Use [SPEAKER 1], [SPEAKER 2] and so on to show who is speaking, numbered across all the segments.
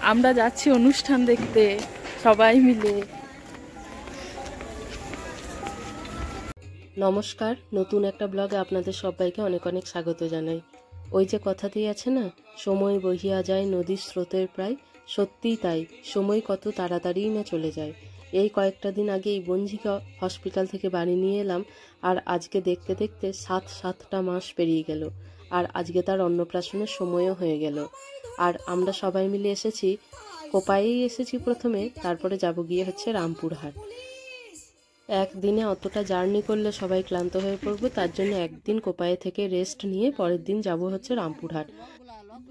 [SPEAKER 1] আমরা যাচ্ছি অনুষ্ঠান দেখতে সবাই মিলে।
[SPEAKER 2] নমস্কার, নতুন একটা ব্লগে আপনাদের সবাইকে অনেক অনেক স্বাগত জানাই। ওই যে কথাতেই আছে না, সময় বহিয়া যায় নদীর স্রোতের প্রায়, সত্যিই তাই, সময় কত তাড়াতাড়িই না চলে যায়। এই কয়েকটা দিন আগে এই বঞ্জিকা হসপিটাল থেকে বাড়ি নিয়ে এলাম, আর আজকে দেখতে দেখতে 7টা মাস পেরিয়ে গেল, আর আজকে তার অন্নপ্রাশনের সময়ও হয়ে গেল। আর আমরা সবাই মিলে এসেছি, কোপায়েই এসেছি প্রথমে, তারপরে যাব গিয়ে হচ্ছে রামপুরহাট। একদিনে অতটা জার্নি করলে সবাই ক্লান্ত হয়ে পড়বো, তার জন্য একদিন কোপায়ে থেকে রেস্ট নিয়ে পরের দিন যাব হচ্ছে রামপুরহাট।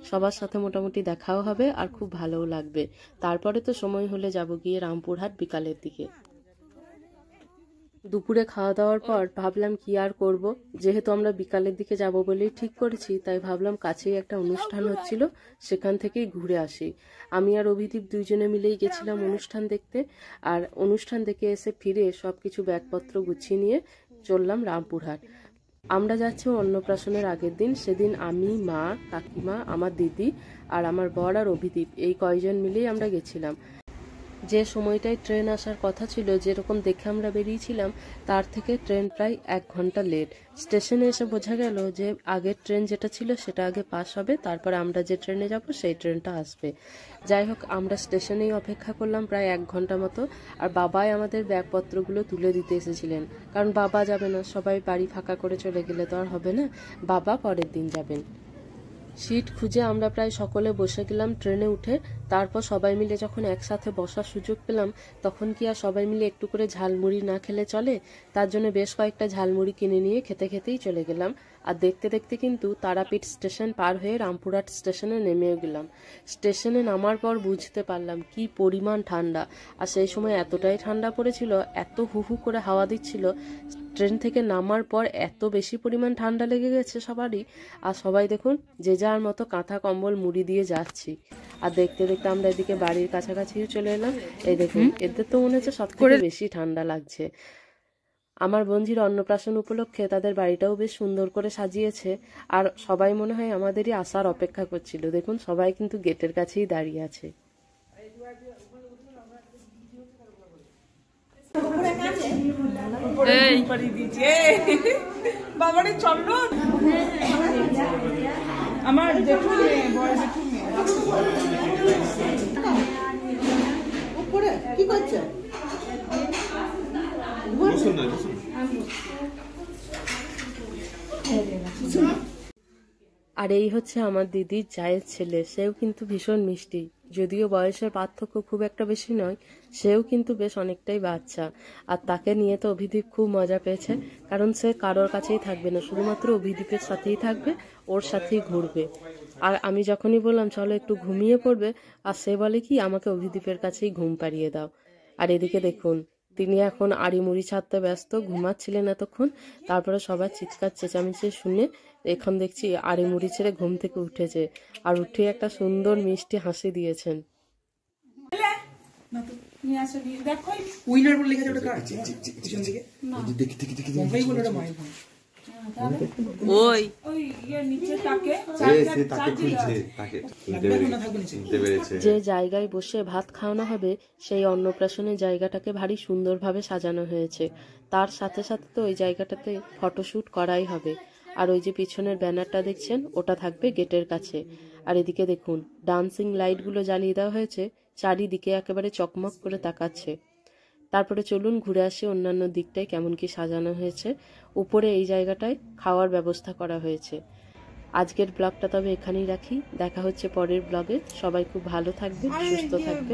[SPEAKER 2] সবার সাথে মোটামুটি দেখাও হবে আর খুব ভালোও লাগবে। তারপরে তো সময় হলে যাব গিয়ে রামপুরহাট বিকালের দিকে। দুপুরে খাওয়া দাওয়ার পর ভাবলাম কি আর করব, যেহেতু আমরা বিকালের দিকে যাব বলেই ঠিক করেছি, তাই ভাবলাম কাছেই একটা অনুষ্ঠান হচ্ছিল, সেখান থেকেই ঘুরে আসি। আমি আর অভিদীপ দুইজনে মিলেই গেছিলাম অনুষ্ঠান দেখতে, আর অনুষ্ঠান দেখে এসে ফিরে সবকিছু ব্যাগপত্র গুছিয়ে নিয়ে চললাম রামপুরহাট। আমরা যাচ্ছি অন্নপ্রাশনের আগের দিন। সেদিন আমি, মা, কাকিমা, আমার দিদি আর আমার বর আর অভিদীপ এই কয়জন মিলেই আমরা গেছিলাম। যে সময়টায় ট্রেন আসার কথা ছিল, যেরকম দেখে আমরা বেরিয়েছিলাম, তার থেকে ট্রেন প্রায় 1 ঘন্টা লেট। স্টেশনে এসে বোঝা গেল যে আগের ট্রেন যেটা ছিল সেটা আগে পাস হবে, তারপরে আমরা যে ট্রেনে যাব সেই ট্রেনটা আসবে। যাই হোক, আমরা স্টেশনেই অপেক্ষা করলাম প্রায় 1 ঘন্টা মতো। আর বাবাই আমাদের ব্যাগপত্রগুলো তুলে দিতে এসেছিলেন, কারণ বাবা যাবে না, সবাই বাড়ি ফাঁকা করে চলে গেলে তো আর হবে না, বাবা পরের দিন যাবেন। সিট খুঁজে আমরা প্রায় সকলে বসে গেলাম ট্রেনে উঠে। তারপর সবাই মিলে যখন একসাথে বসার সুযোগ পেলাম, তখন কি আর সবাই মিলে একটু করে ঝালমুড়ি না খেলে চলে? তার জন্য বেশ কয়েকটা ঝালমুড়ি কিনে নিয়ে খেতে খেতেই চলে গেলাম। আর দেখতে দেখতে কিন্তু তারাপীঠ স্টেশন পার হয়ে রামপুরহাট স্টেশনে নেমেও গেলাম। স্টেশনে নামার পর বুঝতে পারলাম কি পরিমাণ ঠান্ডা, আর সেই সময় এতটাই ঠান্ডা পড়েছিল, এত হু হু করে হাওয়া দিচ্ছিল। ট্রেন থেকে নামার পর এত বেশি পরিমাণ ঠান্ডা লেগে গেছে সবারই। আর সবাই দেখুন যে যার মতো কাঁথা কম্বল মুড়ি দিয়ে যাচ্ছি। আর দেখতে দেখতে আমরা এদিকে বাড়ির কাছাকাছিও চলে এলাম। এই দেখুন, এদের তো মনে হচ্ছে সব থেকে বেশি ঠান্ডা লাগছে। আমার বোনঝির অন্নপ্রাশন উপলক্ষে তাদের বাড়িটাও বেশ সুন্দর করে সাজিয়েছে, আর সবাই মনে হয় আমাদেরই আসার অপেক্ষা করছিল। দেখুন, সবাই কিন্তু গেটের কাছেই দাঁড়িয়ে আছে।
[SPEAKER 3] বাবারে চলো, আমার দেখুন উপরে কি করছে?
[SPEAKER 2] আর এই হচ্ছে আমার দিদির জায়ের ছেলে, সেও কিন্তু ভীষণ মিষ্টি। যদিও বয়সের পার্থক্য খুব একটা বেশি নয়, সেও কিন্তু বেশ অনেকটাই বাচ্চা। আর তাকে নিয়ে তো অভিদীপ খুব মজা পেয়েছে, কারণ সে কারোর কাছেই থাকবে না, শুধুমাত্র অভিদীপের সাথেই থাকবে, ওর সাথেই ঘুরবে। আর আমি যখনই বললাম চলো একটু ঘুমিয়ে পড়বে, আর সে বলে কি আমাকে অভিদীপের কাছেই ঘুম পাড়িয়ে দাও। আর এদিকে দেখুন, তিনি এখন আড়ি মুড়ি ছাড়তে ব্যস্ত, ঘুমাচ্ছিলেন এতক্ষণ। তারপরে সবার চিৎকার চেঁচামেচি শুনে এখন দেখছি আড়ি মুড়ি ছেড়ে ঘুম থেকে উঠেছে, আর উঠে একটা সুন্দর মিষ্টি হাসি দিয়েছেন। যে জায়গায় বসে ভাত খাওয়ানো হবে, সেই অন্নপ্রাশনের জায়গাটাকে ভারী সুন্দরভাবে সাজানো হয়েছে। তার সাথে সাথে তো ওই জায়গাটাতে ফটোশুট করাই হবে। আর ওই যে পিছনের ব্যানারটা দেখছেন, ওটা থাকবে গেটের কাছে। আর এদিকে দেখুন, ডান্সিং লাইটগুলো জ্বালিয়ে দেওয়া হয়েছে, চারিদিকে একেবারে চকমক করে তাকাচ্ছে। তারপরে চলুন ঘুরে আসি অন্যান্য দিকটায় কেমন কি সাজানো হয়েছে। উপরে এই জায়গাটায় খাওয়ার ব্যবস্থা করা হয়েছে। আজকের ব্লগটা তবে এখানেই রাখি, দেখা হচ্ছে পরের ব্লগে। সবাই খুব ভালো থাকবে, সুস্থ থাকবে।